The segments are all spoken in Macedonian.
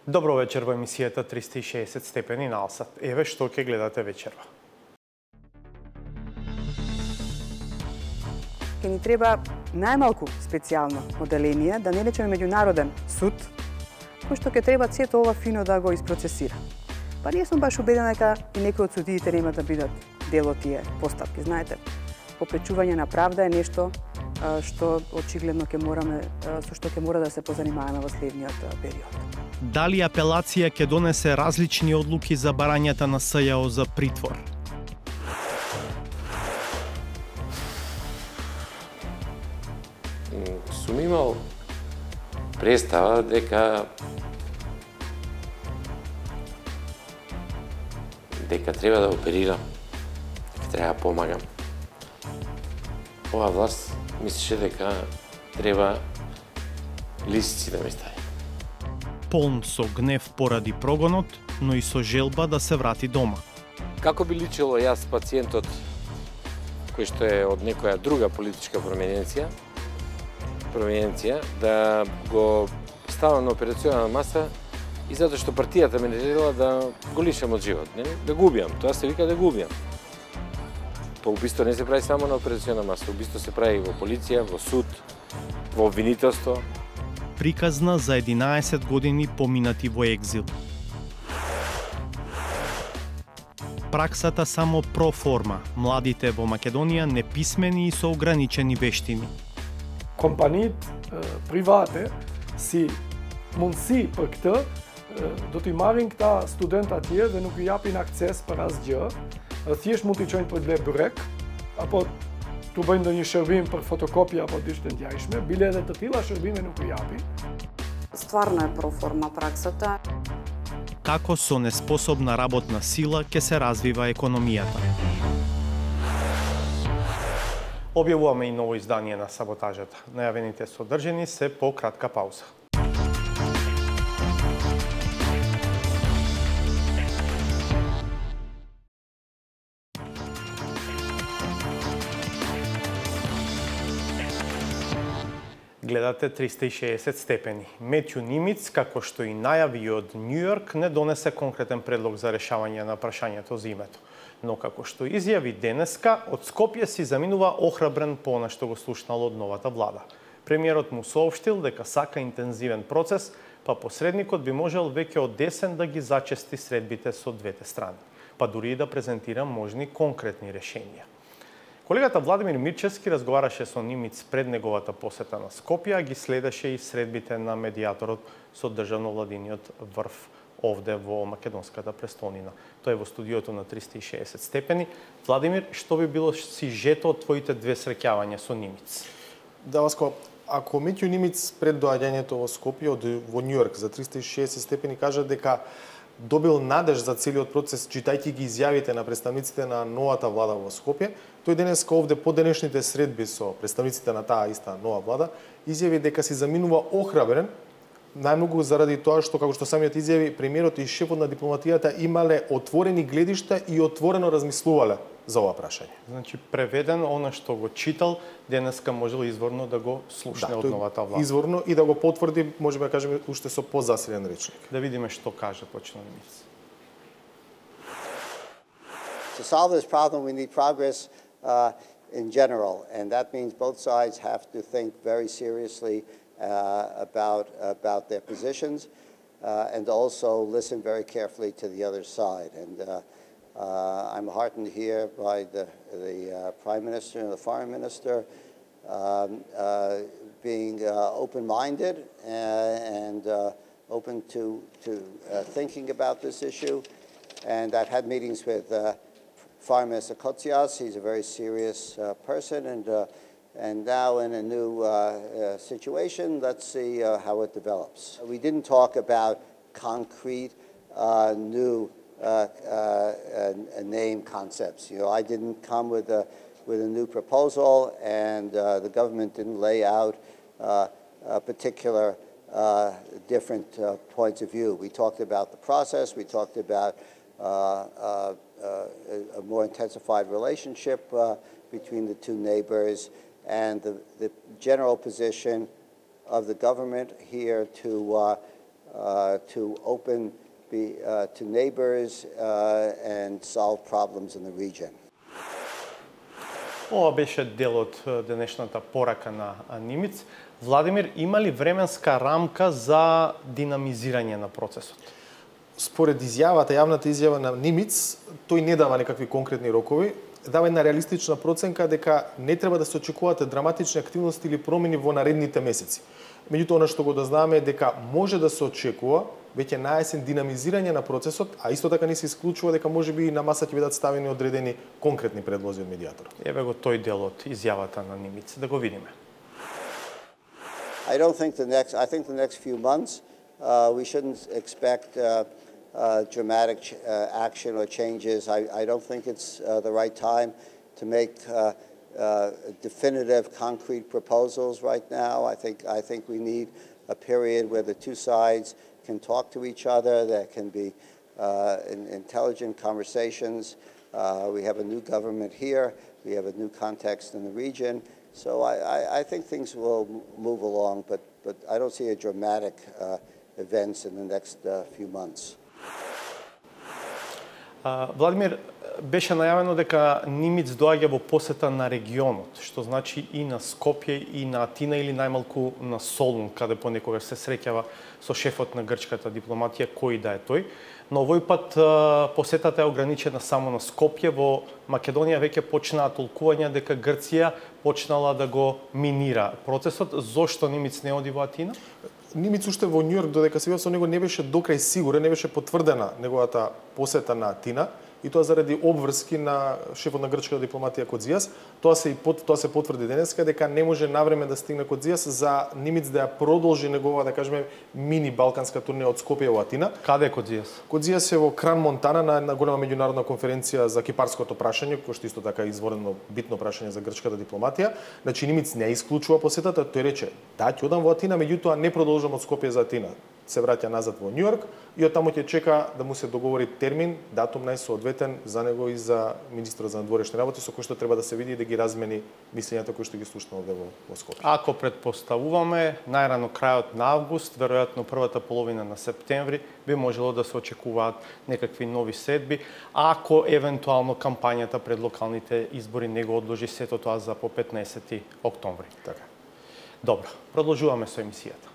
Добро вечер во емисијата 360 степени на Алсат. Еве што ќе гледате вечерва. Ке ни треба најмалку специјално оделение, да не речеме меѓународен суд, кој што ќе треба сето ова фино да го isprocesира. Па не сум баш убедена дека и некои од судиите нема да бидат дел од тие постапки. Знаете, попречување на правда е нешто што очигледно со што ќе мора да се позанимаваме во следниот период. Дали апелација ќе донесе различни одлуки за барањата на СЈО за притвор? Сум имал представа дека треба да оперирам, дека треба да помагам. Ова власт мислеше дека треба лисици да ми стави. Полн со гнев поради прогонот, но и со желба да се врати дома. Како би личело јас пациентот кој што е од некоја друга политичка провиненција да го ставам на операционна маса и затоа што партијата ме решила да го лишам од живот, да го убијам. Тоа се вика да го убијам. Па убиство не се прави само на операционна маса, убиство се прави во полиција, во суд, во обвинителство. Приказна за 11 години поминати во екзил. Праксата само проформа, младите во Македонија неписмени и со ограничени вештини. Компаниите привате си мунси për këtë, do t'i marrin këta studenta atje dhe nuk i japin akses për asgjë. Thjesht mund t'i çojnë për ble byrek, apo t'u bëjnë ndonjë shërbim për fotokopje apo diçka të ndjajshme. Bilete të tilla shërbime nuk i japin. Стварно е проформа праксата. Како со неспособна работна сила ќе се развива економијата. Објавуваме и ново издание на Саботажата. Најавените содржини се по кратка пауза. Гледате 360 степени. Метју Нимиц, како што и најави од Њујорк, не донесе конкретен предлог за решавање на прашањето за името. Но како што изјави денеска, од Скопје си заминува охрабрен по она што го слушнал од новата влада. Премиерот му соопштил дека сака интензивен процес, па посредникот би можел веќе од десен да ги зачести средбите со двете страни, па дури и да презентира можни конкретни решенија. Колегата Владимир Мирчевски разговараше со Нимиц пред неговата посета на Скопје, а ги следеше и средбите на медијаторот со државно-владиниот врв овде во македонската престолнина. Тој е во студиото на 360 степени. Владимир, што би било сижето од твоите две среќавања со Нимиц? Да, Васко, ако Метју Нимиц пред доаѓањето во Скопје во Њујорк за 360 степени кажа дека добил надеж за целиот процес, читајќи ги изјавите на представниците на новата влада во Скопје, тој денеска овде по денешните средби со представниците на таа иста нова влада, изјави дека си заминува охрабрен, најмногу заради тоа што, како што самиот изјави, премиерот и шефот на дипломатијата имале отворени гледишта и отворено размислувале за ова прашање. Значи, преведен, она што го читал, денеска можел изворно да го слушне од новата влада. Изворно и да го потврди, можеме да кажеме, уште со позасилен речник. Да видиме што каже точно Нимиц. To solve this problem, we need progress in general, and that means both sides have to think very seriously about their positions and also listen very carefully to the other side. And I'm heartened here by the Prime Minister and the Foreign Minister being open-minded and open to thinking about this issue. And I've had meetings with Foreign Minister Kotsias. He's a very serious person, and now in a new situation, let's see how it develops. We didn't talk about concrete new name concepts. You know, I didn't come with a new proposal, and the government didn't lay out particular different points of view. We talked about the process. We talked about a more intensified relationship between the two neighbors, and the general position of the government here to to open to neighbors and solve problems in the region. Ова беше дел од денешната порака на Нимиц. Владимир, има ли временска рамка за динамизирање на процесот? Според јавната изјава на Нимиц, тој не дава некакви конкретни рокови, дава една реалистична проценка дека не треба да се очекуваат драматични активности или промени во наредните месеци. Меѓутоа, она што го дознаваме е дека може да се очекува веќе на есен динамизирање на процесот, а исто така не се исклучува дека можеби на маса ќе бидат ставени одредени конкретни предлози од медијатор. Еве го тој дел од изјавата на Нимиц, да го видиме. I think the next few months we shouldn't expect dramatic action or changes. I don't think it's the right time to make definitive, concrete proposals right now. I think we need a period where the two sides can talk to each other. There can be intelligent conversations. We have a new government here. We have a new context in the region. So I think things will move along, but I don't see a dramatic events in the next few months. Владимир, беше најавено дека Нимиц доаѓа во посета на регионот, што значи и на Скопје, и на Атина или најмалку на Солун, каде понекогаш се среќава со шефот на грчката дипломатија, кој да е тој. Но овој пат посетата е ограничена само на Скопје. Во Македонија веќе почнаа толкувања дека Грција почнала да го минира процесот. Зошто Нимиц не оди во Атина? Нимиц уште во Њујорк, додека се бил со него, не беше докрај сигурен, не беше потврдена неговата посета на Атина, и тоа заради обврски на шефот на грчката дипломатија Кодзијас. Тоа се потврди денеска дека не може навреме да стигне Кодзијас за Нимиц да ја продолжи негова, да кажеме, мини балканска турнеја од Скопје во Атина. Каде е Кодзијас? Кодзијас е во Кран Монтана на една голема меѓународна конференција за кипарското прашање, кој што исто така е изворено битно прашање за грчката дипломатија. Значи Нимиц не исклучува посетата, тој рече: "Да, ќе одам во Атина, меѓутоа не продолжам од Скопје за Атина." Се враќа назад во Њујорк и од таму ќе чека да му се договори термин, датум најсоодветен за него и за министрот за надворешни работи, со кој што треба да се види и да ги размени мислењата кои што ги слушнал овде во Скопје. Ако предпоставуваме, најрано крајот на август, веројатно првата половина на септември, би можело да се очекуваат некакви нови седби, ако евентуално кампањата пред локалните избори не го одложи сето тоа за по 15 октомври. Така. Добро, продолжуваме со емисијата.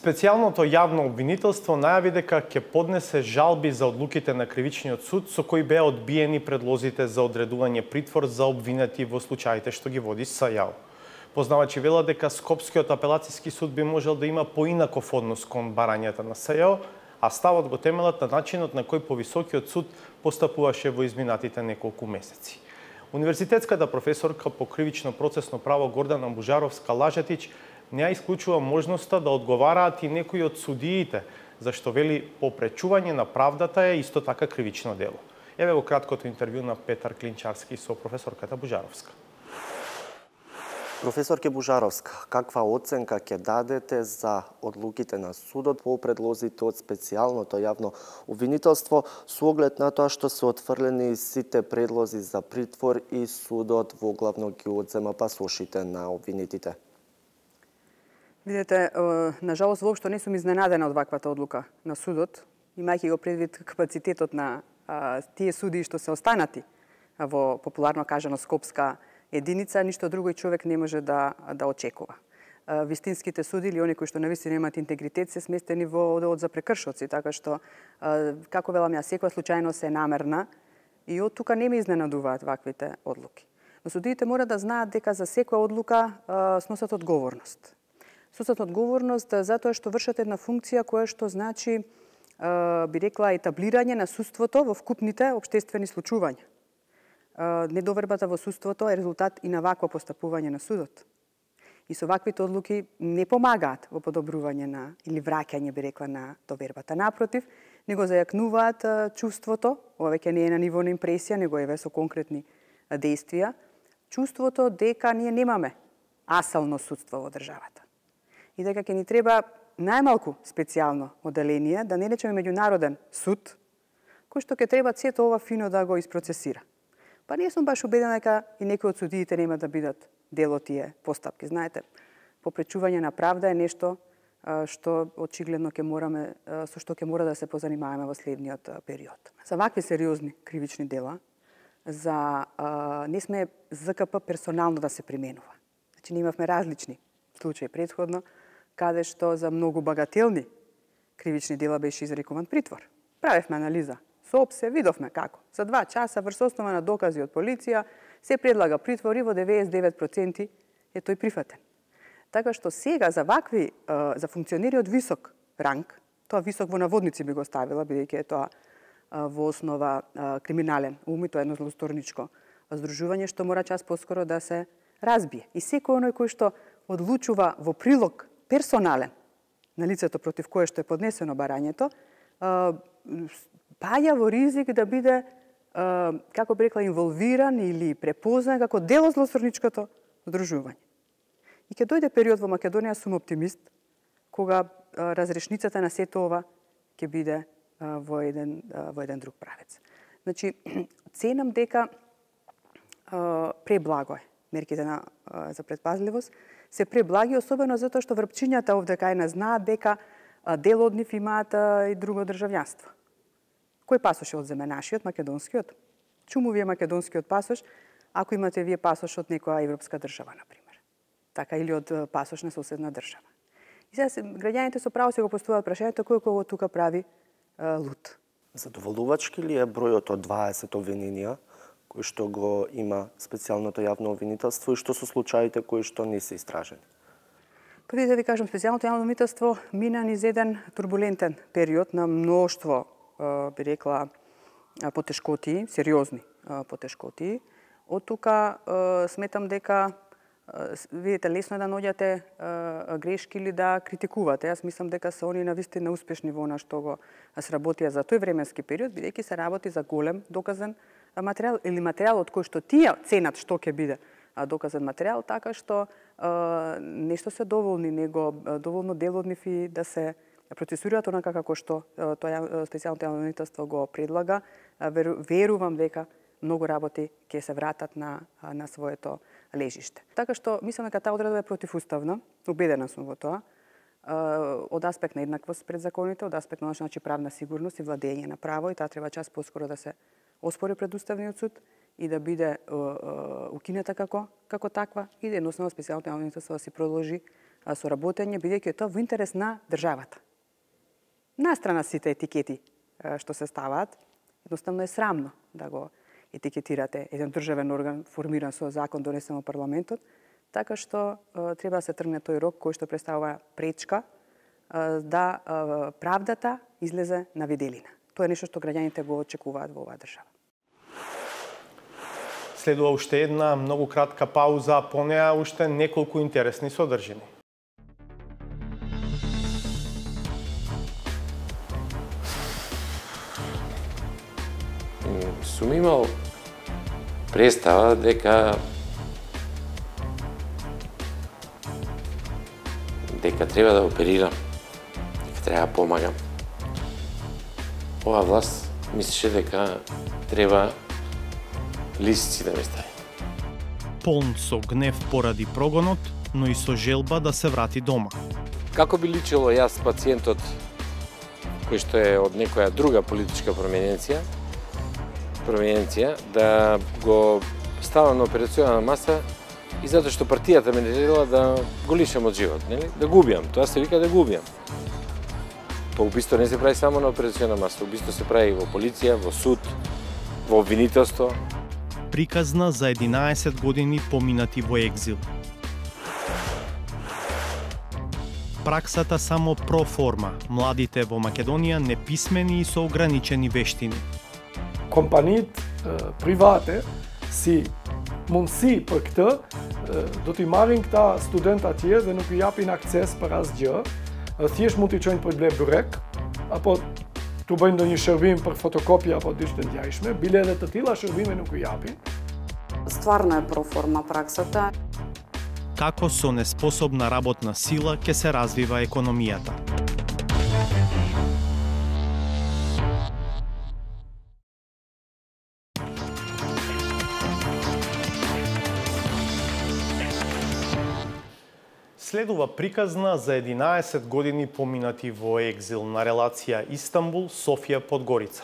Специјалното јавно обвинителство најави дека ќе поднесе жалби за одлуките на кривичниот суд со кои беа одбиени предлозите за одредување притвор за обвинети во случаите што ги води СЈАО. Познавачи велат дека Скопскиот апелацијски суд би можел да има поинаков однос кон барањата на СЈАО, а ставот го темелат на начинот на кој повисокиот суд постапуваше во изминатите неколку месеци. Универзитетската професорка по кривично процесно право Гордана Бужаровска-Лажетич не ја исклучува можноста да одговараат и некои од судиите, зашто вели попречување на правдата е исто така кривично дело. Еве го краткото интервју на Петар Клинчарски со професорката Бужаровска. Професорке Бужаровска, каква оценка ќе дадете за одлуките на судот по предлозите од специјалното јавно обвинителство со оглед на тоа што се отфрлени сите предлози за притвор и судот воглавно ги одзема пасошите на обвинетите? Видете, нажалост, воопшто не сум изненадена од ваквата одлука на судот, имајќи го предвид капацитетот на тие судии што се останати во популарно кажано скопска единица, ништо друго и човек не може да очекува. Вистинските суди или они кои што навистина имаат интегритет се сместени во одделот за прекршоци, така што, како велам ја, секоја случајност е намерна и од тука не ме изненадуваат ваквите одлуки. Но судиите мора да знаат дека за секоја одлука сносат одговорност. Сносат одговорност затоа што вршат една функција која што значи, би рекла, етаблирање на судството во вкупните општествени случувања. Недовербата во судството е резултат и на вакво постапување на судот. И со ваквите одлуки не помагаат во подобрување на или враќање, би рекла, на довербата. Напротив, него зајакнуваат чувството, ова веќе не е на ниво на импресија, него е со конкретни действија, чувството дека ние немаме асално судство во државата. И дека ќе ни треба најмалку специјално оделение, да не речеме меѓународен суд, кој што ќе треба сето ова фино да го испроцесира. Па не сум баш убедена дека и некои од судиите нема да бидат дел од тие постапки. Знаете, попречување на правда е нешто што очигледно со што ќе мора да се позанимаваме во следниот период. За вакви сериозни кривични дела, не сме ЗКП персонално да се применува. Значи, имавме различни случаи предходно, каде што за многу багателни кривични дела беше изрекуван притвор. Правевме анализа со ОПСЕ, видовме како. За 2 часа, врз основа на докази од полиција, се предлага притвор и во 99% е тој прифатен. Така што сега за функционери од висок ранг, тоа висок во наводници би го ставила, бидејќи е тоа во основа криминален ум и тоа е едно злосторничко здружување што мора час поскоро да се разбие. И секој оној кој што одлучува во прилог персонален на лицето против кое што е поднесено барањето, паѓа во ризик да биде, како би рекла, инволвиран или препознан како дел од злосторничкото здружување. И ќе дојде период во Македонија, сум оптимист, кога разрешницата на сето ова ќе биде во еден друг правец. Значи, ценам дека преблаго е мерките за предпазливост, се преблаги, особено затоа што врпчињата овде кај нас знаат дека дел од нив имаат и друго државјанство. Кој пасош е одземе? Нашиот, македонскиот? Чуму ви е македонскиот пасош, ако имате вие пасош од некоја европска држава, например? Така, или од пасош на соседна држава. И сега граѓаните со право се го поставуваат прашањето кој кого тука прави луд. Задоволувачки ли е бројот од 20 обвиненија кои што го има специјалното јавно обвинителство и што со случаите кои што не се истражени? Преди да ви кажам, специјалното јавно обвинителство мина низ еден турбулентен период на мноштво, би рекла, потешкотии, сериозни потешкотии. Од тука сметам дека видите, лесно е да наоѓате грешки или да критикувате. Јас мислам дека се они навистина успешни во она што го сработија за тој временски период, бидејќи се работи за голем доказен материјал или материјал од кој што тие ценат што ќе биде доказен материјал, така што нешто се доволни, него доволно дел од нив и да се процесираат онака како што тоа специјалното јавно обвинителство го предлага. Верувам дека многу работи ќе се вратат на своето лежиште. Така што мислам дека таа одредба е противуставна, убедена сум во тоа, од аспект на еднаквост пред законите, од аспект на правна сигурност и владење на право, и таа треба час поскоро да се оспори пред Уставниот суд и да биде укинета како таква и да едноставно специјалното јавно обвинителство да си продолжи со работење, бидејќи е тоа во интерес на државата. Настрана сите етикети што се ставаат, едноставно е срамно да го етикетирате еден државен орган формиран со закон донесен во парламентот, така што треба да се тргне тој рок кој што представува пречка да правдата излезе на виделина. Тоа е нешто што граѓаните го очекуваат во оваа држава. Следува уште една многу кратка пауза, по неа уште неколку интересни содржини. Сум имал представа дека треба да оперирам, дека треба да помагам. Ова власт мислеше дека треба лисици да ме стави. Полн со гнев поради прогонот, но и со желба да се врати дома. Како би личело јас, пациентот, кој што е од некоја друга политичка промененција, да го ставам на операционна маса и затоа што партијата ме наредила да го лишам од живот, нели? Да губиам, тоа се вика да губиам. Па убиство не се прави само на операционна маса, убиство се прави во полиција, во суд, во обвинителство. Приказна за 11 години поминати во екзил. Праксата само проформа, младите во Македонија неписмени и со ограничени вештини. Компаниите привате си Монси пăktë do t'i marrin këta student atje dhe nuk i japin akses për asgjë. Thjesht mund t'i çojnë për ble byrek, apo t'u bëjnë ndonjë shërbim për fotokopje apo diçka të ndjajshme, bile të tilla shërbime nuk i japin. Стварно е проформа праксата. Како со неспособна работна сила ќе се развива економијата. Следува приказна за 11 години поминати во екзил на релација Истанбул-Софија-Подгорица.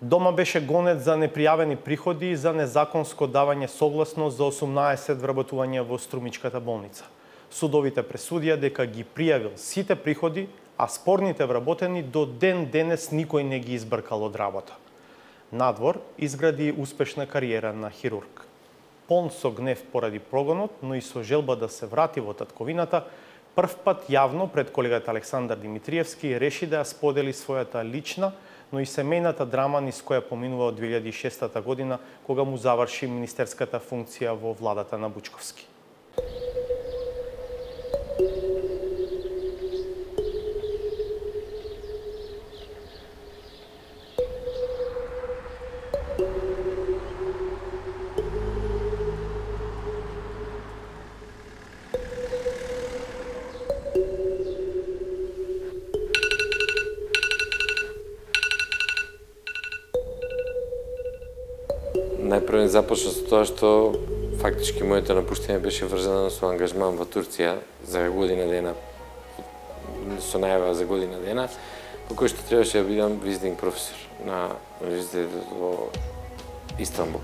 Дома беше гонет за непријавени приходи и за незаконско давање согласност за 18 вработувања во Струмичката болница. Судовите пресудија дека ги пријавил сите приходи, а спорните вработени до ден денес никој не ги избркал од работа. Надвор изгради успешна кариера на хирург. Полн со гнев поради прогонот, но и со желба да се врати во татковината, прв пат јавно пред колегата Александар Димитриевски реши да ја сподели својата лична, но и семејната драма низ која поминува од 2006 година, кога му заврши министерската функција во владата на Бучковски. Најпрво започна со тоа што фактички моето напуштање беше врзано со ангажман во Турција за година дена, со најава за година дена, по кој што требаше да бидам визитинг професор на универзитетот во Истанбул.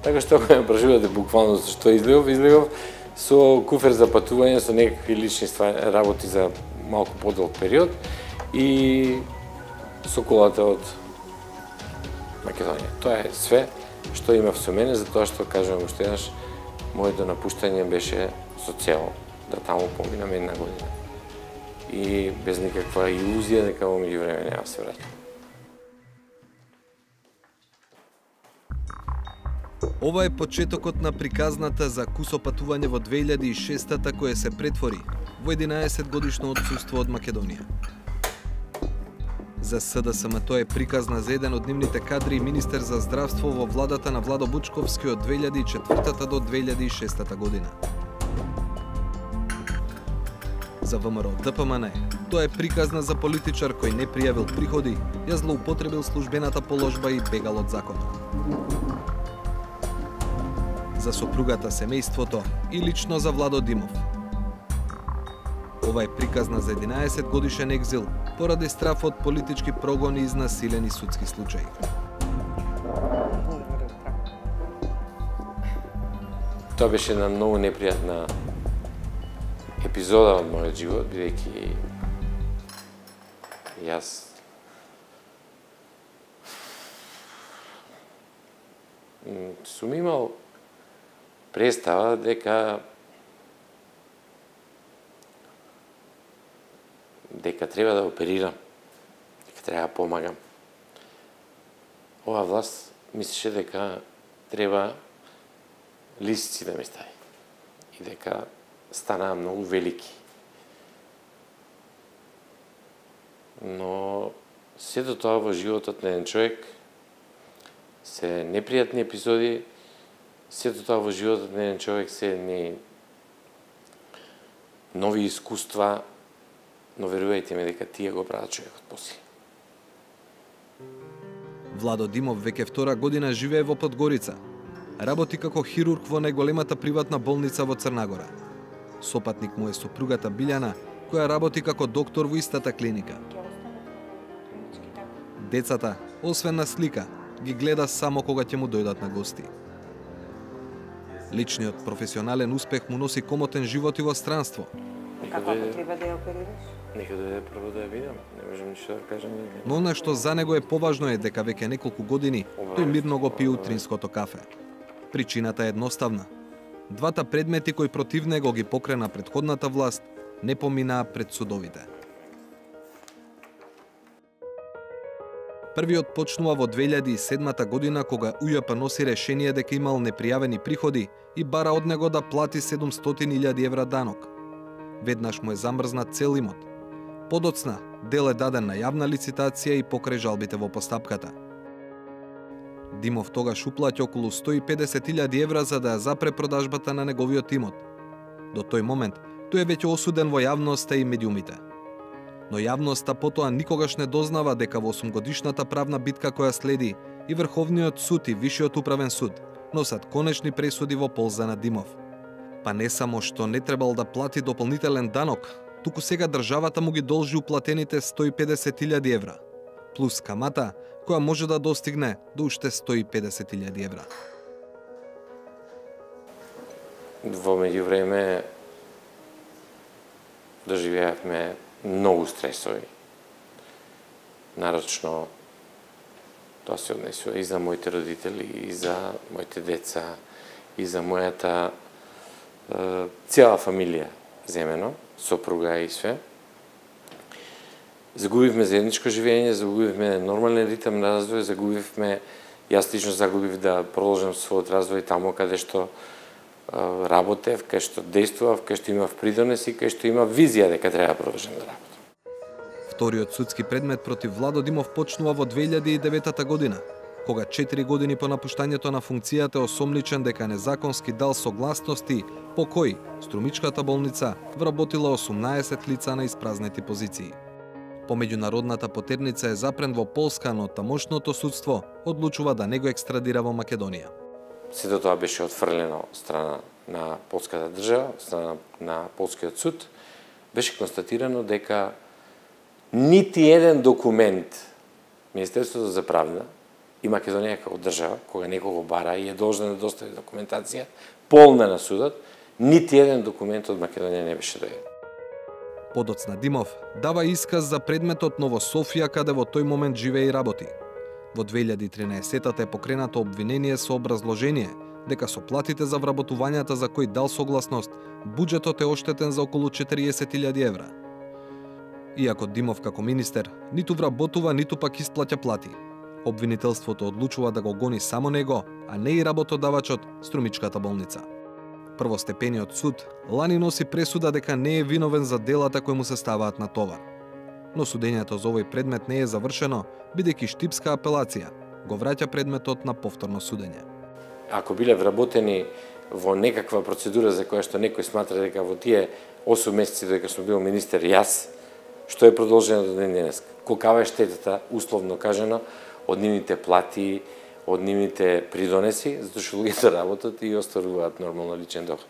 Така што ако ме прашувате буквално со што излегов со куфер за патување, со некакви лични работи за малку подолг период и со колата од Македонија. Тоа е све што имав со мене, затоа што, кажувам уште еднаш, моето напуштање беше со цел да таму поминам една година. И без никаква илузија дека во меѓувреме нема се враќам. Ова е почетокот на приказната за кусопатување во 2006-та која се претвори во 11 годишно отсуство од Македонија. За СДСМ тоа е приказна за еден од нивните кадри и министер за здравство во владата на Владо Бучковски од 2004 до 2006 година. За ВМРО ДПМН тоа е приказна за политичар кој не пријавил приходи, ја злоупотребил службената положба и бегал од законот. За сопругата, семејството и лично за Владо Димов. Ова е приказна за 11 годишен екзил поради страф од политички прогони и изнасилени судски случаи. Тоа беше една многу непријатна епизода од мојот живот, бидејќи јас сум имал представа дека треба да оперирам, дека треба да помагам. Ова власт мислеше дека треба лисици да ми стави и дека станаа многу велики. Но сето тоа во животот на еден човек се непријатни епизоди, сето тоа во животот на еден човек се нови искуства, но верувајте ме дека тие го прават човекот после. Владо Димов веќе втора година живее во Подгорица. Работи како хирург во најголемата приватна болница во Црнагора. Сопатник му е сопругата Билјана, која работи како доктор во истата клиника. Децата, освен на слика, ги гледа само кога ќе му дојдат на гости. Личниот професионален успех му носи комотен живот и во странство. Како треба да ја оперираш? Нека дојде прво да ја видам, не можам ништо да кажам. Но она што за него е поважно е дека веќе неколку години тој мирно го пие утринското кафе. Причината е едноставна. Двата предмети кои против него ги покрена претходната власт не поминаа пред судовите. Првиот почнува во 2007 година кога УЈП носи решение дека имал непријавени приходи и бара од него да плати 700.000 евра данок. Веднаш му е замрзнат цел имот. Подоцна, дел е даден на јавна лицитација и покрај жалбите во постапката. Димов тогаш уплаќа околу 150.000 евра за да ја запре продажбата на неговиот имот. До тој момент, тој е веќе осуден во јавноста и медиумите. Но јавноста потоа никогаш не дознава дека во 8-годишната правна битка која следи, и Врховниот суд и Висшиот управен суд носат конечни пресуди во полза на Димов. Па не само што не требал да плати дополнителен данок, туку сега државата му ги должи уплатените 150.000 евра, плюс камата, која може да достигне до уште 150.000 евра. Во меѓувреме доживеавме многу стресови. Нарочно тоа се однесува и за моите родители, и за моите деца, и за мојата цела фамилија земено, сопруга и све. Загубивме заедничко живење, загубивме нормален ритм на развој, загубивме, јас лично загубив да продолжам својот развој таму каде што работев, каде што действував, каде што имав придонес и каде што имав визија дека треба да продолжам да работам. Вториот судски предмет против Владо Димов почнува во 2009 година, кога 4 години по напуштањето на функцијата е осомничен дека незаконски дал согласности по кои Струмичката болница вработила 18 лица на испразнети позиции. По меѓународната потерница е запрен во Полска, но тамошното судство одлучува да не го екстрадира во Македонија. Сето тоа беше отфрлено од страна на полската држава, од страна на полскиот суд. Беше констатирано дека нити еден документ Министерството за правда и Македонија како држава, кога некого бара и е должна да достави документација полна на судот, нити еден документ од Македонија не беше дојден. Подоцна Димов дава исказ за предметот Ново Софија, каде во тој момент живее и работи. Во 2013-та е покренато обвинение со образложение дека со платите за вработувањата за кои дал согласност, буџетот е оштетен за околу 40.000 евра. Иако Димов како министер ниту вработува, ниту пак исплаќа плати, обвинителството одлучува да го гони само него, а не и работодавачот Струмичката болница. Првостепениот суд лани носи пресуда дека не е виновен за делата кои му се ставаат на товар. Но судењето за овој предмет не е завршено, бидејќи штипска апелација го враќа предметот на повторно судење. Ако биле вработени во некаква процедура за која што некој сматра дека во тие 8 месеци додека сум бил министер јас, што е продолжено до ден денес, колкава е штетата, условно кажано, од нивните плати, од нивните придонеси, затоа што луѓето работат и остваруваат нормално личен доход.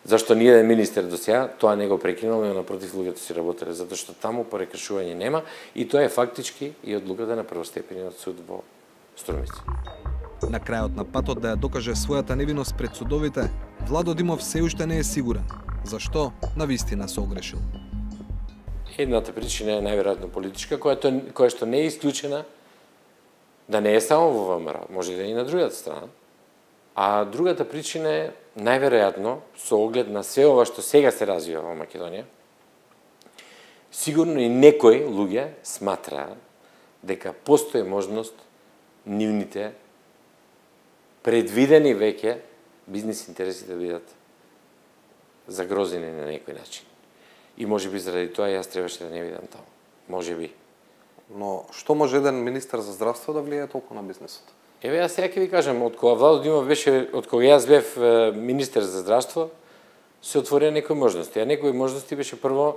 Зашто ниеден министер до сега тоа не го прекинал, и напротив луѓето си работеле, затоа што таму прекршување нема и тоа е фактички и одлуката на првостепениот суд во Струмица. На крајот на патот да ја докаже својата невиност пред судовите, Владо Димов се уште не е сигурен зашто навистина се огрешил. Едната причина е најверојатно политичка, која што не е исклучена да не е само во ВМРО, може да е и на другата страна. А другата причина е најверојатно со оглед на се ова што сега се развива во Македонија. Сигурно и некои луѓе сматраат дека постои можност нивните предвидени веќе бизнис интереси да бидат загрозени на некој начин. И може би заради тоа јас требаше да не видам таму. Може би. Но што може еден министер за здравство да влијае толку на бизнисот? Еве, јас сега ќе ви кажам, од кога Владо Димов беше, од кога јас бев министер за здравство, се отворија некои можности. А некои можности беше прво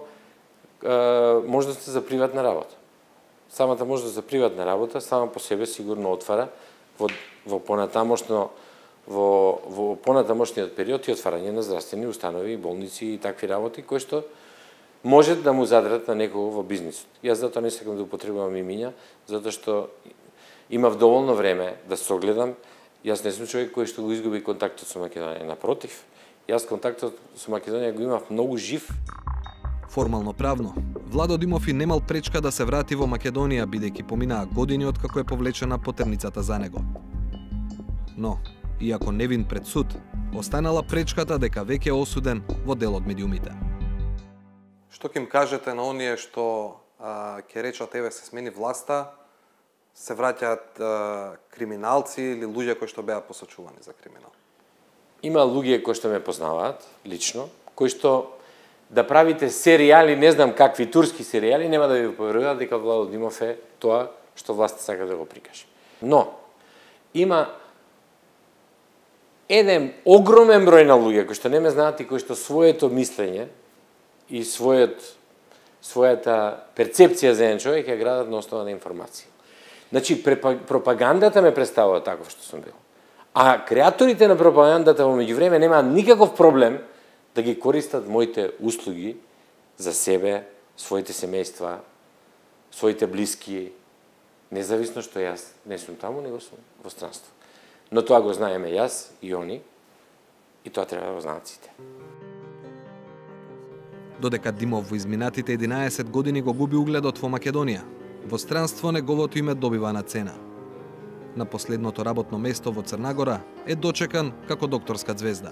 можности за приватна работа. Самата можност за приватна работа сама по себе сигурно отвара во понатамошниот период и отварање на здравствени установи, болници и такви работи кои што може да му задрат на некого во бизнисот. Јас затоа не сакам да употребувам имиња, затоа што имав доволно време да се огледам. Јас не сум човек кој што го изгуби контактот со Македонија. Напротив, јас контактот со Македонија го имав многу жив. Формално правно, Владо Димов и немал пречка да се врати во Македонија, бидејќи поминаа години од како е повлечена потерницата за него. Но, иако невин пред суд, останала пречката дека веќе е осуден во дел од медиумите. Што ќе им кажете на оние што ќе речат еве се смени власта, се враќаат криминалци или луѓе кои што беа посочувани за криминал? Има луѓе кои што ме познаваат лично, кои што да правите серијали, не знам какви турски серијали, нема да ви поверуваат дека Владо Димов е тоа што власта сака да го прикаже. Но има еден огромен број на луѓе кои што не ме знаат и кои што своето мислење и својата перцепција за еден човек ја градат на основа на информација. Значи, пропагандата ме представува таков што сум бил. А креаторите на пропагандата во меѓувреме немаат никаков проблем да ги користат моите услуги за себе, своите семејства, своите блиски, независно што јас не сум таму, него сум во странство. Но тоа го знаеме јас и они, и тоа треба да го знаат сите. Додека Димов во изминатите 11 години го губи угледот во Македонија, во странство неговото име добива на цена. На последното работно место во Црна Гора е дочекан како докторска звезда.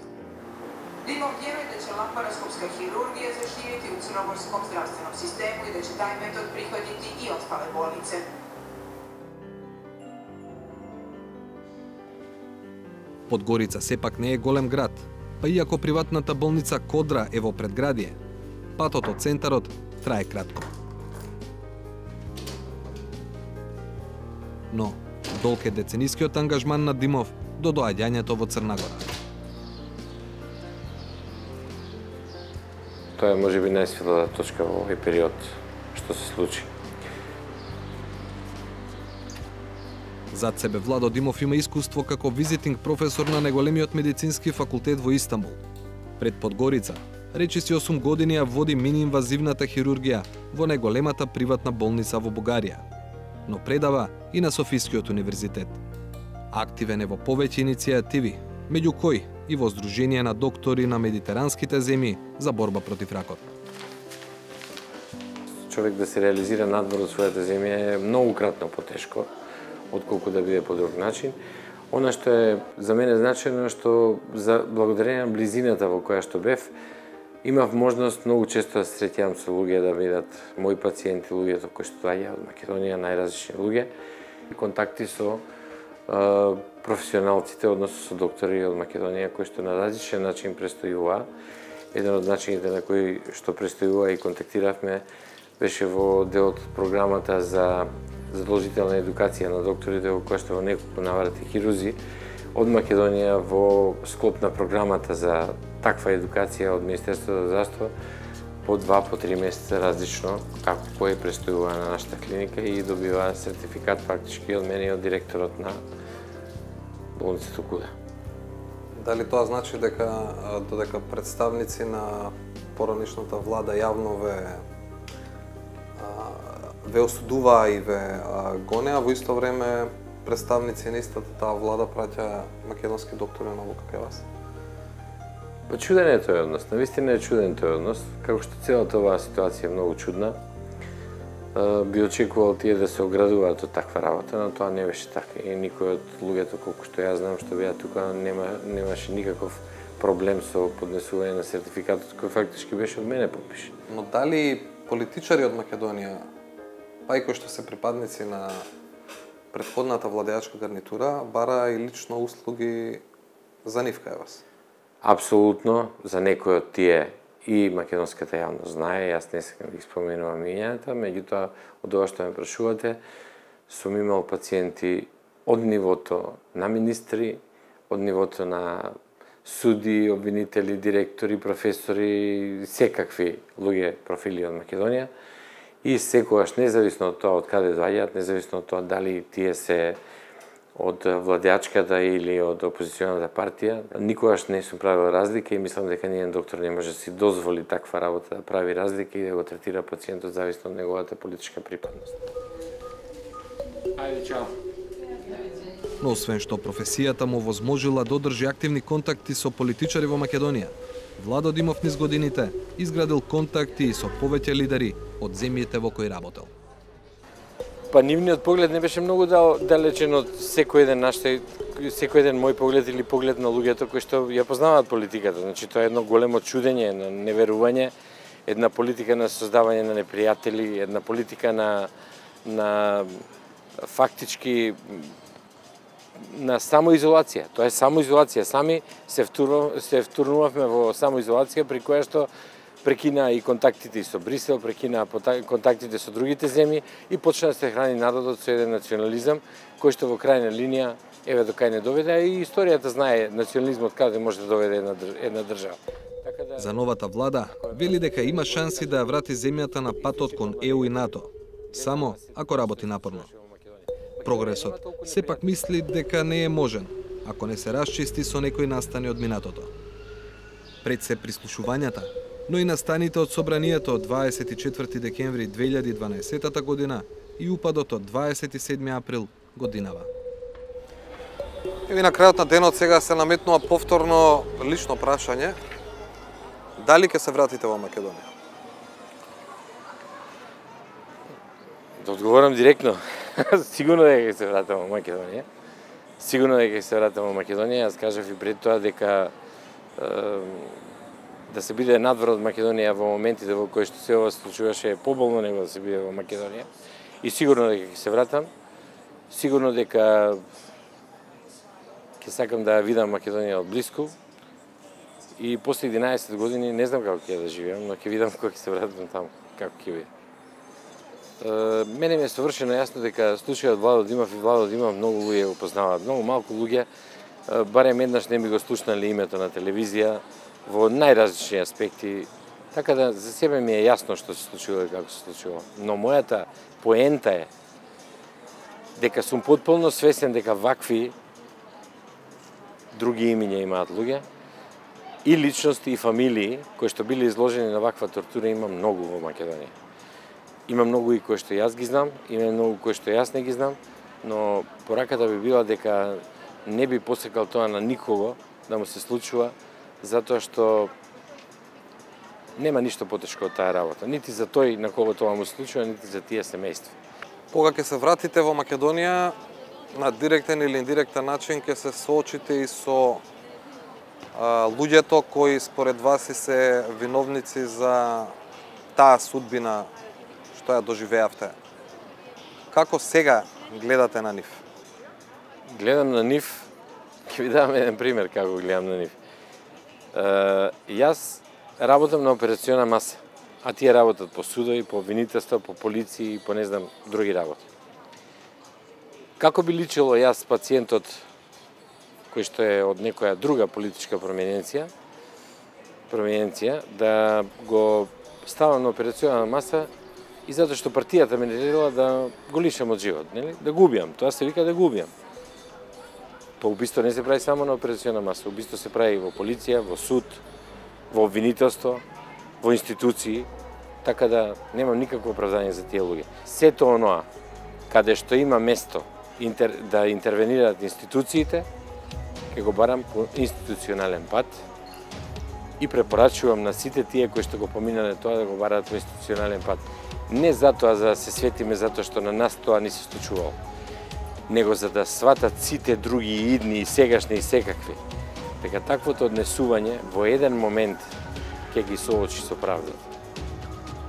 Димов вjeruje da će laparoskopska hirurgija zaživjeti u crnogorskom zdravstvenom sistemu i da će taj metod prihvatiti i ostale bolnice. Подгорица сепак не е голем град, па иако приватната болница Кодра е во предградие, патот од центарот трае кратко. Но, долг е деценискиот ангажман на Димов до доаѓањето во Црна Гора. Тоа е можеби најсветлата точка во овој период што се случи. Зад себе Владо Димов има искуство како визитинг професор на најголемиот медицински факултет во Истанбул. Пред Подгорица, речиси 8 години ја води мини-инвазивната хирургија во најголемата приватна болница во Бугарија, но предава и на Софискиот универзитет. Активен е во повеќе иницијативи, меѓу кои и во Сдружение на доктори на медитеранските земји за борба против ракот. Човек да се реализира надвор од својата земја е многократно потешко, отколку да биде по друг начин. Она што е за мене значено е што за благодарение на близината во која што бев, имав можност многу често да се среќавам со луѓе, да бидат мои пациенти, луѓето кои што доаѓаат од Македонија, најразлични луѓе, контакти со професионалците, односно со доктори од Македонија кои што на различен начин престојуваа. Еден од начините на кои што престојува и контактиравме беше во дел од програмата за задолжителна едукација на докторите, во која што во неколку наврати хирузи од Македонија во склоп на програмата за таква едукација од Министерството за здравство по 2-3 месеца различно како кој престојува на нашата клиника и добива сертификат фактички од мене и од директорот на болницата Куда. Дали тоа значи додека представници на поранишната влада јавно ве осудуваа и ве гонеа, во исто време представници на истата таа влада праќа македонски доктори на лука кај вас? Па чуден е тој однос, навистина е чуден тој однос, како што целата оваа ситуација е многу чудна. Би очекувал тие да се оградуваат од таква работа, но тоа не беше така и никој од луѓето колку што ја знам што беа тука немаше никаков проблем со поднесување на сертификатот кој фактички беше од мене подпише. Но дали политичари од Македонија, па и кои што се припадници на претходната владеачка гарнитура, бара и лично услуги за нив кај вас? Апсолутно, за некои од тие и македонската јавност знае, јас не сакам да ги споменувам имењата, меѓутоа, од ова што ме прашувате, сум имал пациенти од нивото на министри, од нивото на суди, обвинители, директори, професори, секакви луѓе профили од Македонија. И секогаш, независно од тоа од каде доаѓаат, независно од тоа дали тие се од владеачката или од опозиционата партија, никогаш не сум правил разлика и мислам дека ниједен доктор не може да си дозволи таква работа да прави разлика и да го третира пациентот зависно од неговата политичка припадност. Ајде, чао. Но освен што професијата му возможила да одржи активни контакти со политичари во Македонија, Владо Димов низ годините изградил контакти и со повеќе лидери од земјите во кои работел. Па нивниот поглед не беше многу далечен од секој еден мој поглед или поглед на луѓето кои што ја познаваат политиката. Значи тоа е едно големо чудење, едно неверување, една политика на создавање на непријатели, една политика на фактички на самоизолација. Тоа е самоизолација. Сами се втурнувавме во самоизолација при која што прекина и контактите со Брисел, прекина контактите со другите земји и почна да се храни народот со еден национализам кој што во крајна линија еве до кај не доведе, и историјата знае национализмот каде може да доведе една држава. За новата влада вели дека има шанси да ја врати земјата на патот кон ЕУ и НАТО, само ако работи напорно. прогресот, сепак мисли дека не е можен, ако не се расчисти со некои настани од минатото. Пред се прислушувањата, но и настаните од собранието од 24 декември 2012 година и упадот од 27 април годинава. Еви на крајот на денот сега се наметнува повторно лично прашање. Дали ќе се вратите во Македонија? Да одговорам директно. Сигурно дека ќе се вратам во Македонија. Сигурно дека ќе се вратам во Македонија. Јас кажав и пред тоа дека да се биде надвор од Македонија во моментите во кои што се ова случуваше е поболно него да се биде во Македонија. И сигурно дека ќе се вратам. Сигурно дека ќе сакам да ја видам Македонија од близко. И после 11 години не знам како ќе да живеам, но ќе видам кога ќе се вратам таму, како ќе биде. Мене ми е совршено јасно дека случајот Владо Димов и Владо Димов многу луѓе го познаваат. Многу малку луѓе, барем еднаш не би го слушнали името на телевизија во најразлични аспекти. Така да за себе ми е јасно што се случило и како се случило. Но мојата поента е дека сум потполно свесен дека вакви други имиња имаат луѓе и личности и фамилии кои што биле изложени на ваква тортура има многу во Македонија. Има многу и кои што јас ги знам, има многу кои што јас не ги знам, но пораката би била дека не би посекал тоа на никого да му се случува, затоа што нема ништо потешко од таа работа. Нити за тој на кого тоа му се случува, нити за тие семејства. Кога ќе се вратите во Македонија, на директен или индиректен начин ќе се соочите и со луѓето кои според вас се виновници за таа судбина што ја доживеавте. Како сега гледате на нив? Гледам на нив, ќе ви дам еден пример како гледам на нив. Јас работам на операциона маса, а тие работат по судови, по обвинителство, по полиција и по не знам други работи. Како би личило јас пациентот кој што е од некоја друга политичка промененција да го ставам на операциона маса и затоа што партијата ме наредила да го лишам од живот, нели? Да губиам, тоа се вика да губиам. Па убиство не се прави само на операциона маса, убиство се прави во полиција, во суд, во обвинителство, во институции, така да немам никакво оправдање за тие луѓе. Сето оноа каде што има место да интервенираат институциите, ќе го барам по институционален пат и препорачувам на сите тие кои што го поминале тоа да го бараат по институционален пат. Не затоа за да се светиме затоа што на нас тоа не се случувало, него за да сватат сите други идни и сегашни и секакви. Дека таквото однесување во еден момент ќе ги соочи со правдата.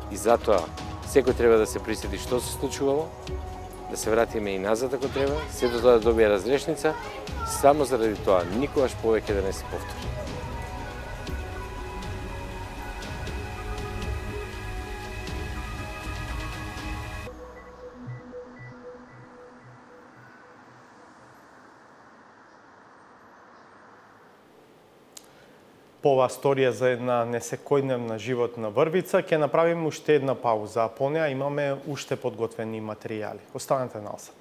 И затоа секој треба да се присети што се случувало, да се вратиме и назад ако треба, сето тоа да добие разрешница, само заради тоа никогаш повеќе да не се повтори. По оваа сторија за една несекојдневна животна врвица ќе направиме уште една пауза, а по неа имаме уште подготвени материјали. Останете насад.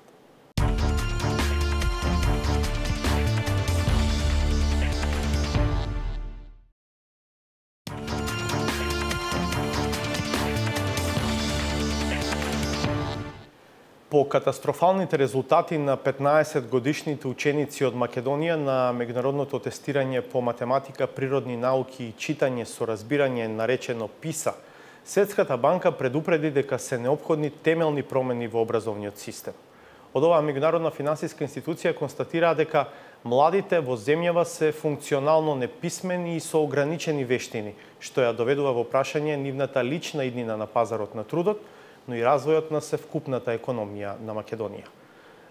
По катастрофалните резултати на 15-годишните ученици од Македонија на меѓународното тестирање по математика, природни науки и читање со разбирање наречено ПИСА, Светската банка предупреди дека се неопходни темелни промени во образовниот систем. Од оваа меѓународна финансиска институција констатираа дека младите во земјава се функционално неписмени и со ограничени вештини, што ја доведува во прашање нивната лична иднина на пазарот на трудот, но и развојот на севкупната економија на Македонија.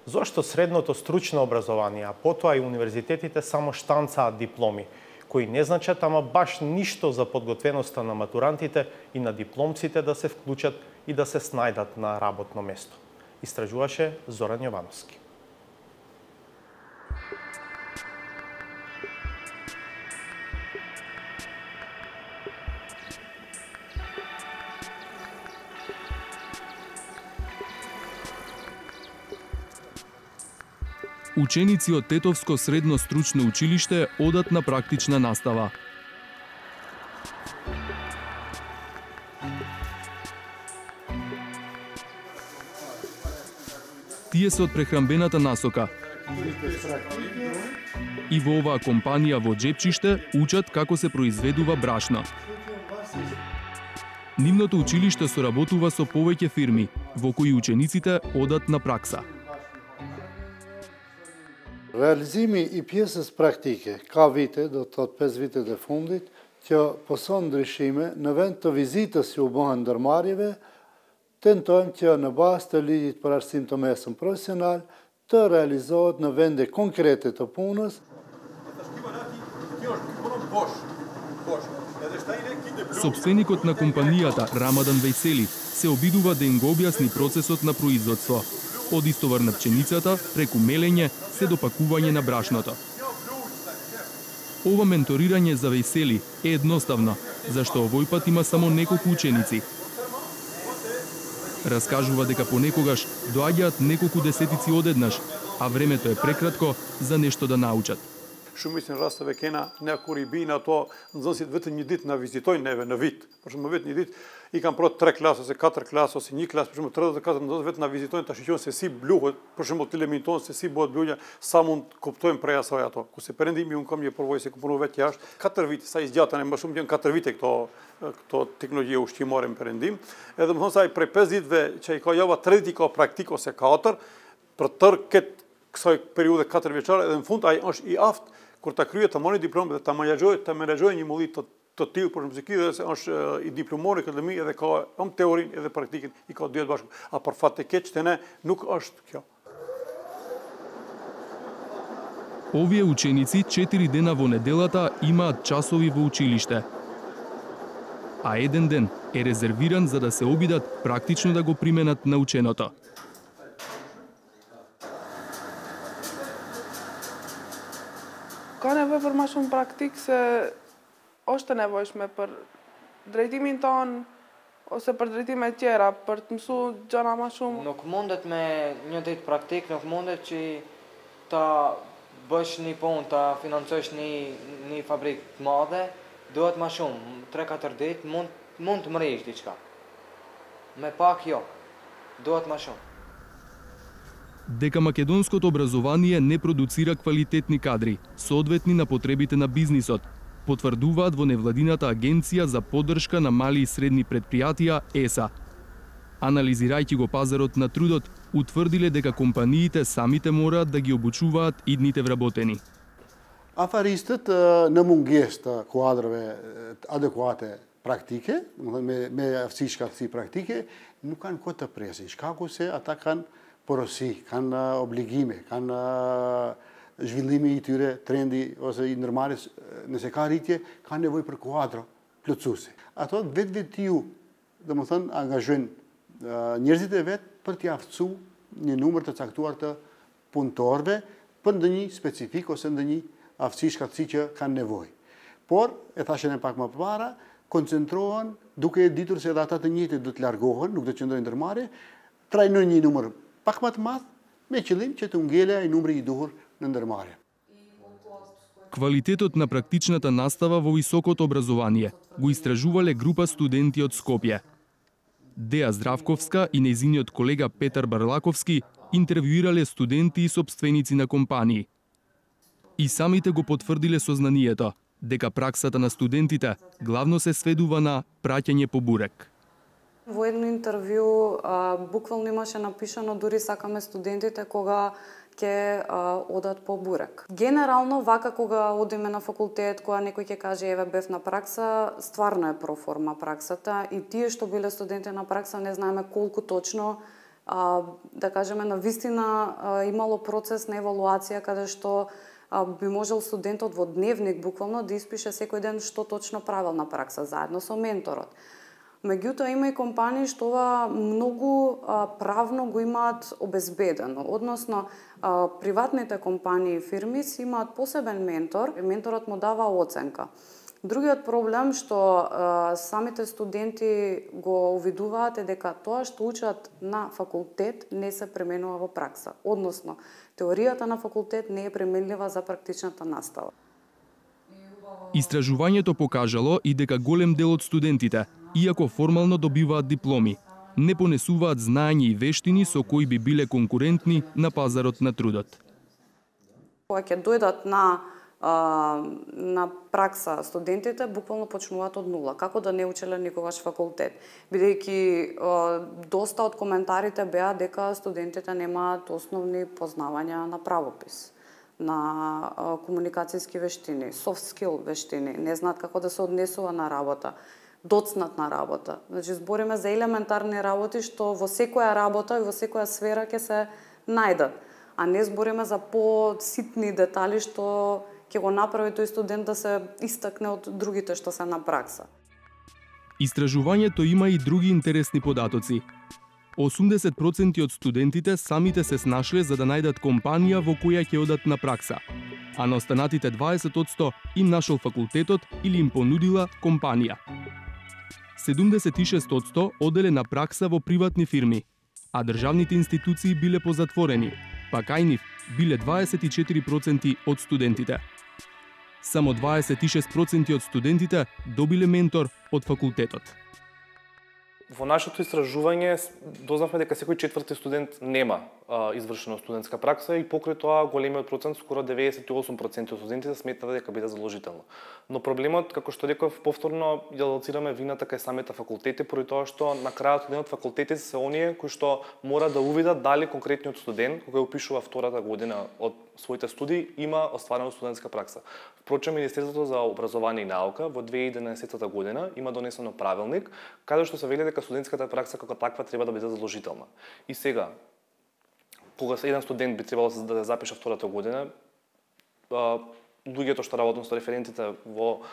Зошто средното стручно образование, а потоа и универзитетите само штанцаат дипломи, кои не значат ама баш ништо за подготвеноста на матурантите и на дипломците да се вклучат и да се снајдат на работно место. Истражуваше Зоран Јовановски. Ученици од Тетовско средно стручно училиште одат на практична настава. Тие се од прехрамбената насока. И во оваа компанија во Джепчиште учат како се произведува брашно. Нивното училиште соработува со повеќе фирми, во кои учениците одат на пракса. Realizimi I pjesës praktike ka vite, do të thotë 5 vitet e fundit, që poson ndryshime në vend të vizitës që u bëhen ndërmarrjeve, tentojmë që në bazë të ligjit për arsim të mesëm profesional të realizohet në vende konkrete të punës. Собственикот на компанијата Рамадан Вејсели се обидува да им го објасни процесот на производство, од истовар на пченицата, преку мелење, се до пакување на брашното. Ова менторирање за Вејсели е едноставно, зашто овој пат има само неколку ученици. Раскажува дека понекогаш доаѓаат неколку десетици одеднаш, а времето е прекратко за нешто да научат. Shumicën rasteve kena ne kur I bijnë ato nxënësit vetëm një ditë na vizitojnë neve në vit. Për shembull vetëm një ditë I kanë prot 3 klasë ose 4 klasë ose 1 klasë, për shembull 34 nxënës vetëm na vizitojnë ta shoqërojnë se si bluhet, për shembull telemin ton se si bëhet bluja, sa mund kuptojmë prej asaj ato. Kurse perëndimi un kam një përvojë se ku punoj vetë jashtë, 4 vite, sa I zgjatën më shumë janë 4 vite këto teknologji ushqimore në perëndim. Edhe më thon sa prej 5 ditëve që I ka java 3 ditë ka praktik ose 4 për tër këtë kësaj periudhe 4 vjeçare edhe në fund ai është I aftë kur ta kryet të marrë diplomë dhe ta menaxhojë një mullit të tillë për shembull ky dhe është I diplomor akademi edhe ka teorinë edhe praktikën I ka dy bashkë. A për fat të keq të ne nuk është kjo. Овие ученици 4 дена во неделата имаат часови во училиште. А еден ден е резервиран за да се обидат практично да го применат наученото. Ka nevojë për më shumë praktik se është e nevojshme për drejtimin ton ose për drejtime tjera, për të mësuar gjëra më shumë. Nuk mundet me një ditë praktik, nuk mundet që ta bësh një punë, ta financosh një fabrikë të madhe, duhet më shumë, 3-4 ditë mund të mrihesh diçka. Me pak jo, duhet më shumë. Дека македонското образование не продуцира квалитетни кадри, соодветни на потребите на бизнисот, потврдуваат во невладината агенција за поддршка на мали и средни предпријатија ЕСА. Анализирајќи го пазарот на трудот, утврдиле дека компаниите самите мораат да ги обучуваат идните вработени. Afaristët në mungesë të kuadrëve adekuate praktike, me aftësi shkallësi praktike, nuk kanë kohë të presin. Shkaku se ata kanë porosi, kanë obligime, kanë zhvillimi I tyre, trendi ose I ndërmarrjes, nëse ka rritje, kanë nevojë për kuadro plotësuese. Ato vetë ju, domethënë, angazhojnë njerëzit e vet për t'i aftësuar një numër të caktuar të punëtorëve për ndonjë specifik ose ndonjë aftësi shkallësi që kanë nevojë. Por, e thashën e pak më përpara, koncentrohen duke ditur se edhe ata të njëjtit do të largohen, nuk do të qëndrojnë ndërmarrje, trajnojnë një numër pak më të madh me qëllim që të ngele ai numri I duhur në ndërmarrje. Квалитетот на практичната настава во високото образование го истражувале група студенти од Скопје. Деа Здравковска и нејзиниот колега Петар Барлаковски интервјуирале студенти и собственици на компании. И самите го потврдиле сознанието дека праксата на студентите главно се сведува на праќање по бурек. Во едно интервју буквално имаше напишано дури сакаме студентите кога ќе одат по бурек. Генерално вака кога одиме на факултет, кога некој ќе каже еве бев на пракса, стварно е проформа праксата и тие што биле студенти на пракса не знаеме колку точно да кажеме на вистина имало процес на евалуација каде што би можел студентот во дневник буквално да испише секој ден што точно правил на пракса заедно со менторот. Меѓутоа има и компании што ова многу правно го имаат обезбедено, односно приватните компании и фирми си имаат посебен ментор, и менторот му дава оценка. Другиот проблем што самите студенти го увидуваат е дека тоа што учат на факултет не се применува во пракса. Односно, теоријата на факултет не е применлива за практичната настава. Истражувањето покажало и дека голем дел од студентите, иако формално добиваат дипломи, не понесуваат знаење и вештини со кои би биле конкурентни на пазарот на трудот. Кога ќе дојдат на пракса студентите, буквално почнуваат од нула, како да не учеле никогаш факултет. Бидејќи доста од коментарите беа дека студентите немаат основни познавања на правопис, на комуникацијски вештини, soft skill вештини, не знаат како да се однесува на работа, доцнатна работа. Значи, збориме за елементарни работи што во секоја работа и во секоја сфера ќе се најдат, а не збориме за поситни детали што ќе го направи тој студент да се истакне од другите што се на пракса. Истражувањето има и други интересни податоци. 80% од студентите самите се снашле за да најдат компанија во која ќе одат на пракса, а на останатите 20% им нашол факултетот или им понудила компанија. 76% оделе на пракса во приватни фирми, а државните институции биле позатворени, па кај нив биле 24% од студентите. Само 26% од студентите добиле ментор од факултетот. Во нашето истражување дознавме дека секој четврти студент нема извршена студентска пракса и покрај тоа големиот процент, скоро 98% од студентите сметнат дека биде задолжително. Но проблемот, како што реков, повторно ја лоцираме вината кај самите факултети, поради тоа што на крајот од факултетите се оние кои што мора да увидат дали конкретниот студент кога упишува втората година од своите студии има остварена студентска пракса. Впрочем, Министерството за образование и наука во 2011 година има донесено правилник каде што се вели дека студентската пракса како таква треба да биде задолжителна. И сега, кога еден студент би требало да запише втората година, луѓето што работат со референтите во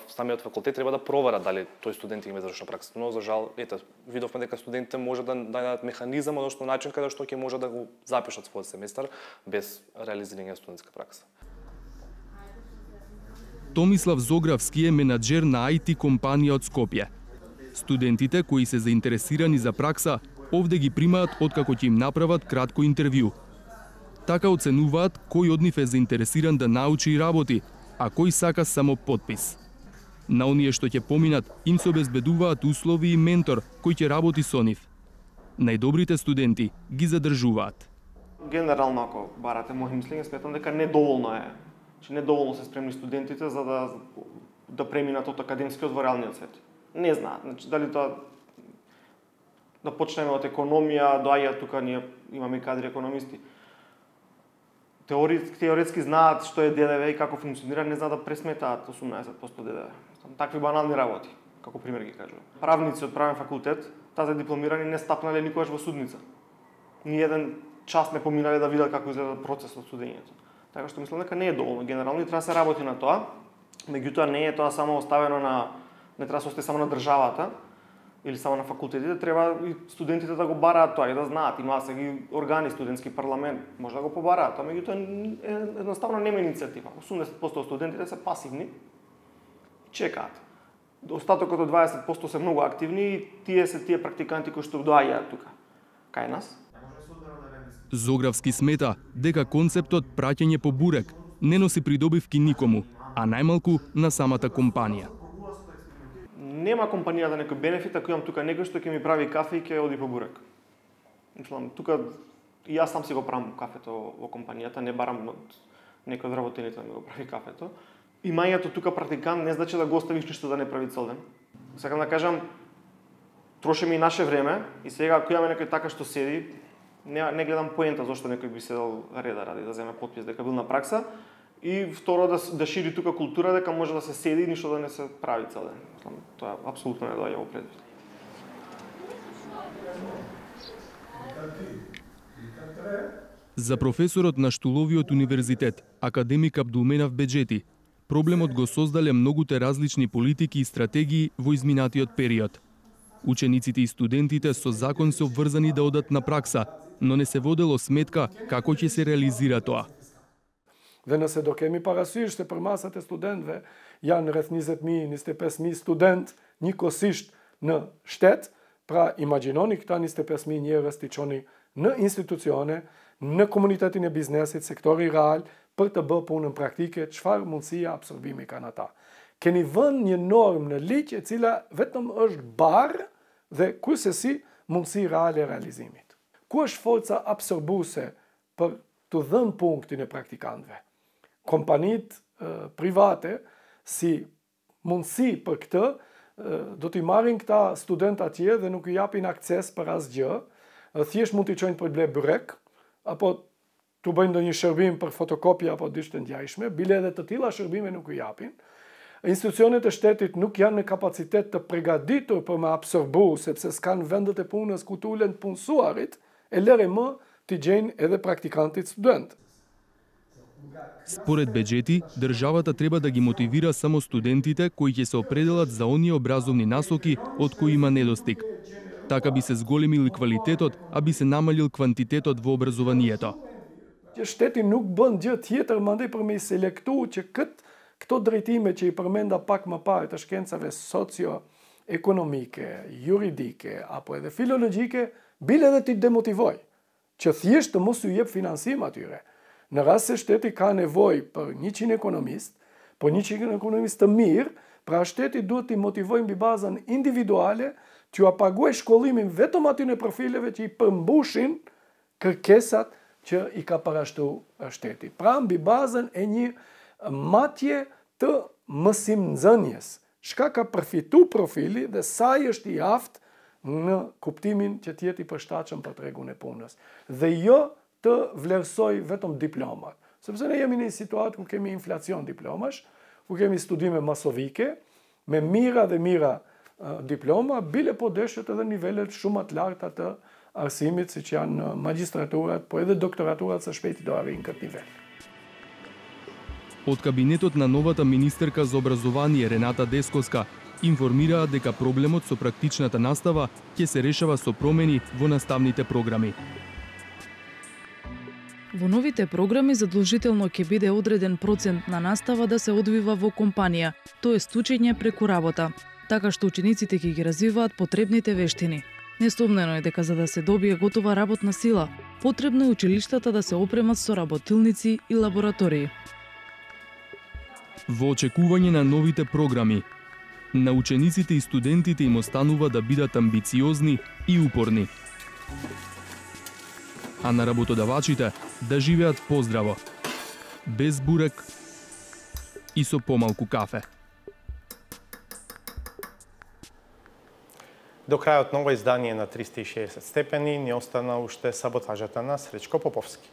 самиот факултет треба да проверат дали тој студент има извршена пракса. Но за жал, видовме дека студентите може да најдат механизам, односно начин каде што ќе може да го запишат својот семестар без реализирање на студентска пракса. Томислав Зогравски е менаџер на IT компанија од Скопје. Студентите кои се заинтересирани за пракса овде ги примаат откако ќе им направат кратко интервју. Така оценуваат кој од нив е заинтересиран да научи и работи, а кој сака само подпис. На оние што ќе поминат, им се обезбедуваат услови и ментор кој ќе работи со нив. Најдобрите студенти ги задржуваат. Генерално, ако барате моје мислење, сметам дека недоволно е. Че недоволно се спремни студентите за да преминат од академскиот во реалниот свет. Не знаат, значи дали тоа да почнеме од економија, доаѓаат тука ние имаме кадри економисти. Теоретски знаат што е ДДВ и како функционира, не знаат да пресметаат 18% ДДВ. Такви банални работи, како пример ги кажувам. Правници од правен факултет, тази дипломирани не стапнале никогаш во судница. Ни еден час не поминале да видат како изгледа процесот судењето. Така што мислам дека не е доволно. Генерално треба да се работи на тоа, меѓутоа не е тоа само оставено не треба да се остави само на државата или само на факултетите, треба и студентите да го бараат тоа и да знаат. Има сега органи, студентски парламент, може да го побараат, а меѓутоа едноставно нема иницијатива. 80% од студентите се пасивни, чекаат. Остатокот од 20% се многу активни и тие се тие практиканти кои што доаѓаат тука кај нас. Зогравски смета дека концептот праќање по бурек не носи придобивки никому, а најмалку на самата компанија. Нема компанија да некој бенефит ако имам тука некој што ќе ми прави кафе и ќе оди по бурек. Мислам, тука и јас сам си го правам кафето во компанијата, не барам од некој од работените да ми го прави кафето. Имањето тука практикант не значи да го оставиш ништо да не прави цел ден. Сакам да кажам, трошиме и наше време и сега ако имаме некој така што седи, не гледам поента зашто некој би седел реда ради да земе потпис дека бил на пракса и второ да шири тука култура дека може да се седи и ништо да не се прави цел ден. Тоа апсолутно не доаѓа во предвид. За професорот на Штуловиот универзитет, академик Абдулменав Беџети, проблемот го создале многуте различни политики и стратегии во изминатиот период. Учениците и студентите со закон се обврзани да одат на пракса, но не се водело сметка како ќе се реализира тоа. Dhe nëse do kemi parasysh se për masat e studentëve janë rreth 20.000, 25.000 student njëkohësisht në shtet, pra imagjinoni këta 25.000 njerëz t'i çoni në institucione, në komunitetin e biznesit, sektori real, për të bërë punën praktike, çfarë mundësia absorbimi kanë ata. Keni vënë një normë në ligj e cila vetëm është barë dhe kurse mundësi reale e realizimit. Ku është forca absorbuese për të dhënë punë këtyre praktikantëve? Kompanitë private si mundësi për këtë do t'i marrin këta student atje dhe nuk i japin akses për asgjë, thjesht mund t'i çojnë për ble byrek, apo t'u bëjnë ndonjë shërbim për fotokopja apo diçka të ngjashme, bile edhe të tilla shërbime nuk i japin. Institucionet e shtetit nuk janë në kapacitet të përgatitur për me absorbu, sepse s'kan vendet e punës ku t'ulen punësuarit, e lëre më t'i gjejnë edhe praktikantit student. Според бюджети, државата треба да ги мотивира само студентите кои ќе се определат за оние образовни насоки од кои има недостиг. Така би се зголемил квалитетот, а би се намалил квантитетот во образованието. Shteti nuk bën gjë tjetër mandej për me selektu që këto drejtime që i përmenda pak më parë të shkencave socio-ekonomike, juridike apo edhe filologjike, bile edhe t'i demotivoj, që thjesht të mos u jep financim atyre. Në rast se shteti ka nevojë për 100 ekonomist, po 100 ekonomist të mirë, pra shteti duhet t'i motivojë mbi bazën individuale, t'ju paguaj shkollimin vetëm atyre profileve që i përmbushin kërkesat që i ka parashtu shteti. Pra mbi bazën e një matje të mësimnxënjes, çka ka përfitu profili dhe sa i është i aftë në kuptimin që të jetë i përshtatshëm për tregun e punës. Dhe jo të vlerësoj vetëm diplomat. Sepse ne jemi në një situatë ku kemi inflacion diplomash, ku kemi studime masovike, me mira dhe mira diploma, bile po deshet edhe nivelet shumë të larta të arsimit, siç janë magjistraturat, po edhe doktoraturat së shpejti do arrijnë këtë nivel. Од кабинетот на новата министерка за образование Рената Десковска информираа дека проблемот со практичната настава ќе се решава со промени во наставните програми. Во новите програми задолжително ќе биде одреден процент на настава да се одвива во компанија, тоест учење преку работа, така што учениците ќе ги развиваат потребните вештини. Несомнено е дека за да се добие готова работна сила, потребно е училиштата да се опремат со работилници и лаборатории. Во очекување на новите програми, на учениците и студентите им останува да бидат амбициозни и упорни. А на работодавачите да живеат поздраво, без бурек и со помалку кафе. До крајот на ово издание на 360 степени ни остана уште саботажата на Сречко Поповски.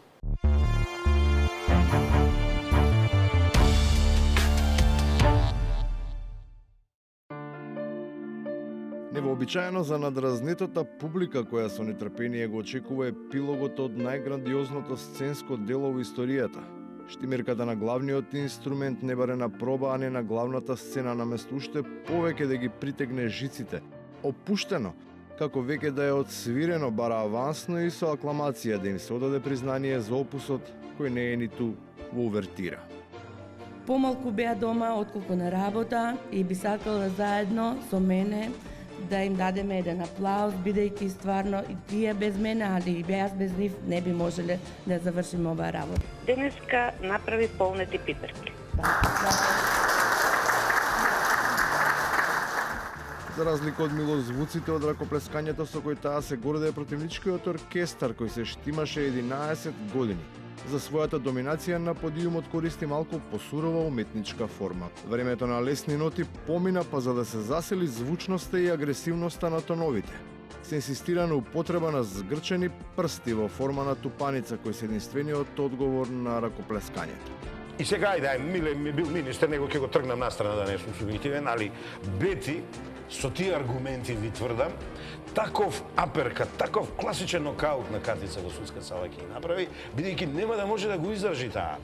Невообичаено за надразнетата публика која со нетрпение го очекува епилогот од најграндиозното сценско дело во историјата. Штимерката на главниот инструмент не баре на проба, а не на главната сцена, наместо уште повеќе да ги притегне жиците. Опуштено, како веќе да е одсвирено, бара авансно и со акламација да им се одаде признание за опусот кој не е ниту во увертира. Помалку беа дома отколку на работа и би сакала заедно со мене да им дадеме еден аплауз, бидејќи стварно и тие без мене, али и јас без нив не би можеле да завршиме оваа работа. Денеска направи полнети пиперки. За разлика од милозвуците од ракоплескањето со кој таа се гордее противничкиот оркестар кој се штимаше 11 години. За својата доминација на подиумот користи малку посурова уметничка форма. Времето на лесни ноти помина, па за да се засели звучноста и агресивноста на тоновите. Се инсистира на употреба на згрчени прсти во форма на тупаница, кој се единствениот одговор на ракоплескањето. И сега, ајде, Миле ми бил министер, него ќе го тргнам настрана да не сум субјективен, али Бети, со тие аргументи ви тврдам, таков аперкат, таков класичен нокаут на Катица во судска сала ќе направи, бидејќи нема да може да го издржи таа.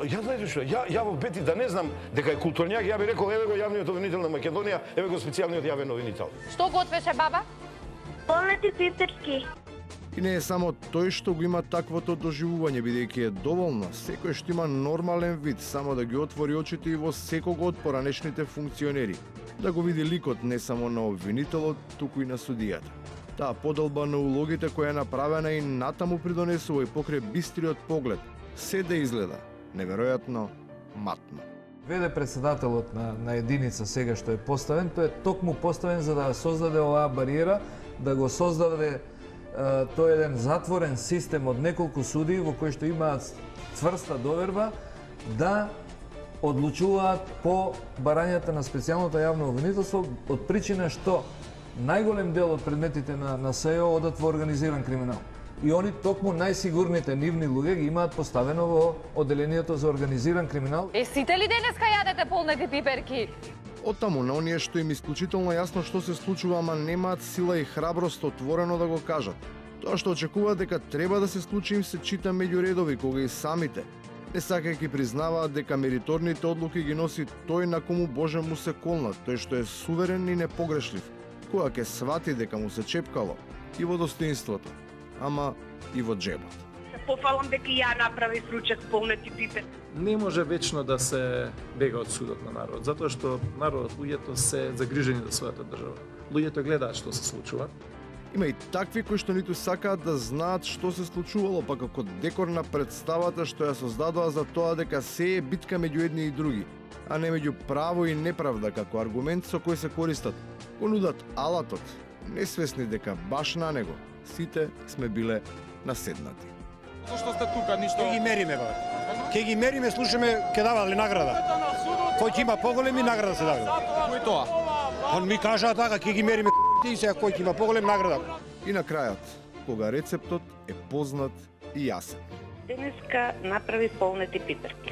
Ја знаете што, ја во Бети да не знам дека е културњак, ја би рекол еве го јавниот обвинител на Македонија, еве го специјалниот јавен обвинител. Што готвеше баба? Полнети пиперки. И не е само тој што го има таквото доживување, бидејќи е доволно секој што има нормален вид само да ги отвори очите и во секого од поранешните функционери, да го види ликот не само на обвинителот, туку и на судијата. Таа подолба на улогите која е направена и натаму придонесува и покрај бистриот поглед, се да изгледа неверојатно матно. ВД председателот на единица сега што е поставен, тој е токму поставен за да создаде оваа бариера, да го создаде тој еден затворен систем од неколку судии во кои што имаат цврста доверба да одлучуваат по барањата на специјалното јавно обвинителство од причина што најголем дел од предметите на СЕО одат во организиран криминал. И они токму најсигурните нивни луѓе ги имаат поставено во одделението за организиран криминал. Сите ли денеска јадете полнети пиперки? Оттаму на оние што им исклучително јасно што се случува, ама немаат сила и храброст отворено да го кажат. Тоа што очекуваат дека треба да се случи им се чита меѓу редови, кога и самите, не сакајќи признаваат дека мериторните одлуки ги носи тој на кому Боже му се колнат, тој што е суверен и непогрешлив, кога ќе свати дека му се чепкало и во достоинството, ама и во джебот. Пофалам дека ја направи ручек полнети пипер. Не може вечно да се бега од судот на народ, затоа што народот, луѓето се загрижени за својата држава. Луѓето гледаат што се случува. Има и такви кои што ниту сакаат да знаат што се случувало, па како декор на представата што ја создадоа за тоа дека се е битка меѓу едни и други, а не меѓу право и неправда како аргумент со кој се користат. Го нудат алатот, несвесни дека баш на него сите сме биле наседнати. Зошто сте тука, ништо? Ке ги мериме, бе. Ке ги мериме, слушаме, ке дава ли награда? Кој ќе има поголеми награда се дава. Кој тоа? Он ми кажа така, ке ги мериме и сега кој ќе има поголем награда. И на крајот, кога рецептот е познат и јасен. Денеска направи полнети пиперки.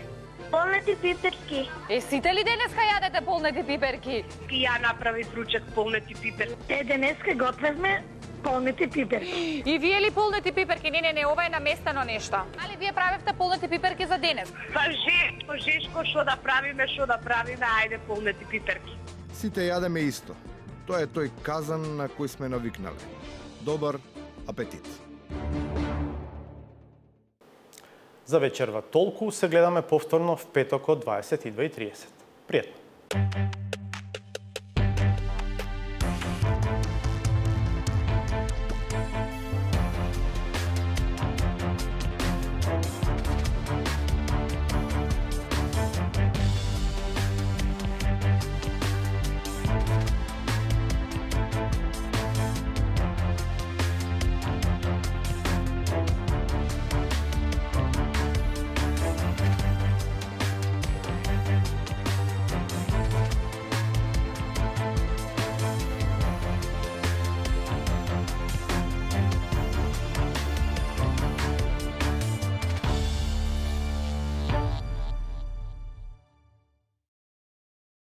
Полнети пиперки. Сите ли денеска јадете полнети пиперки? Ја направи ручек полнети пиперки. Денеска готвевме полнети пиперки. И вие ли полнети пиперки? Не, ова е наместено нешто. Али вие правевте полнети пиперки за денес? Па жешко, што да правиме, ајде полнети пиперки. Сите јадеме исто. Тоа е тој казан на кој сме навикнале. Добар апетит. За вечерва толку, се гледаме повторно в петок од 22:30. Пријатно.